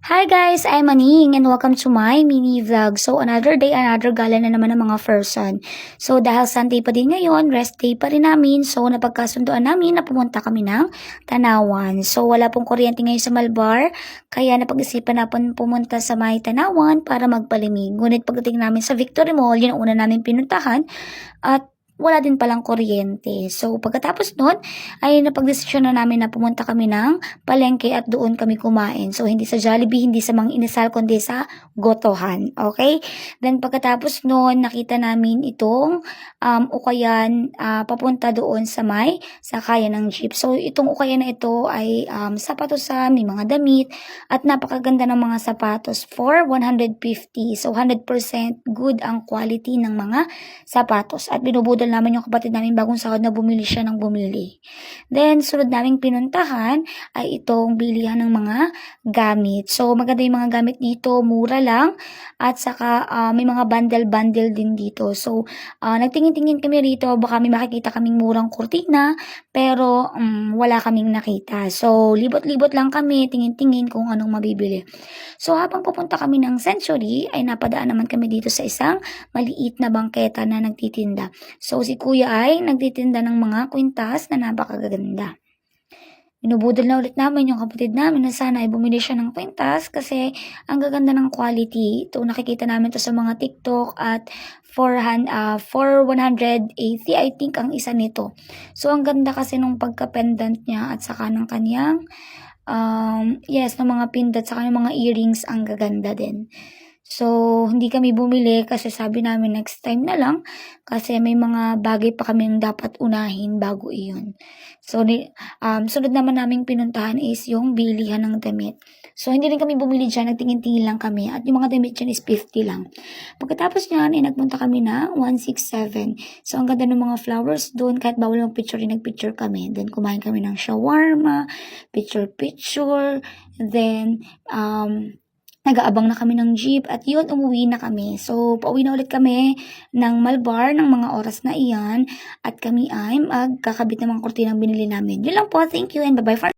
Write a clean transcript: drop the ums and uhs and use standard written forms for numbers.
Hi guys, I'm Aning and welcome to my mini vlog. So another day, another gala na naman ng mga person. So dahil Sunday pa din ngayon, rest day pa rin namin. So napagkasunduan namin na pumunta kami ng Tanawan. So wala pong kuryente ngayon sa Malbar, kaya napag-isipan na pumunta sa may Tanawan para magpalimig. Ngunit pagdating namin sa Victory Mall, yun ang una namin pinuntahan at wala din palang kuryente. So, pagkatapos nun, ay napagdesisyon na namin na pumunta kami ng palengke at doon kami kumain. So, hindi sa Jollibee, hindi sa Mang Inasal, kundi sa Gotohan. Okay? Then, pagkatapos nun, nakita namin itong ukayan papunta doon sa may sakayan ng jeep. So, itong ukayan na ito ay sapatosan, may mga damit, at napakaganda ng mga sapatos for 150. So, 100% good ang quality ng mga sapatos. At binubudol naman yung kapatid namin bagong sahod na bumili siya ng bumili. Then, sunod naming pinuntahan ay itong bilihan ng mga gamit. So, maganda yung mga gamit dito, mura lang, at saka may mga bundle-bundle din dito. So, nagtingin-tingin kami rito, baka may makikita kaming murang kurtina, pero wala kaming nakita. So, libot-libot lang kami, tingin-tingin kung anong mabibili. So, habang pupunta kami ng Century, ay napadaan naman kami dito sa isang maliit na bangketa na nagtitinda. So, si kuya ay nagtitinda ng mga kwintas na napakaganda. Binubudol na ulit namin yung kapatid namin na sana ay bumili siya ng kwintas kasi ang gaganda ng quality. Ito, nakikita namin to sa mga TikTok at for 180 I think ang isa nito. So, ang ganda kasi nung pagka-pendant niya at saka ng kanyang ng mga pindot saka ng mga earrings ang gaganda din. So, hindi kami bumili kasi sabi namin next time na lang kasi may mga bagay pa kaming dapat unahin bago iyon. So, sunod naman naming pinuntahan is yung bilihan ng damit. So, hindi rin kami bumili dyan, nagtingin-tingin lang kami at yung mga damit dyan is 50 lang. Pagkatapos nyan, nagpunta kami na 167. So, ang ganda ng mga flowers doon, kahit bawal yung picture, nagpicture kami. Then, kumain kami ng shawarma, picture-picture, then, nag-aabang na kami ng jeep at yun, umuwi na kami. So, pauwi na ulit kami ng Malbar ng mga oras na iyan at kami ay magkakabit ng mga kurtinang binili namin. Yun lang po. Thank you and bye-bye for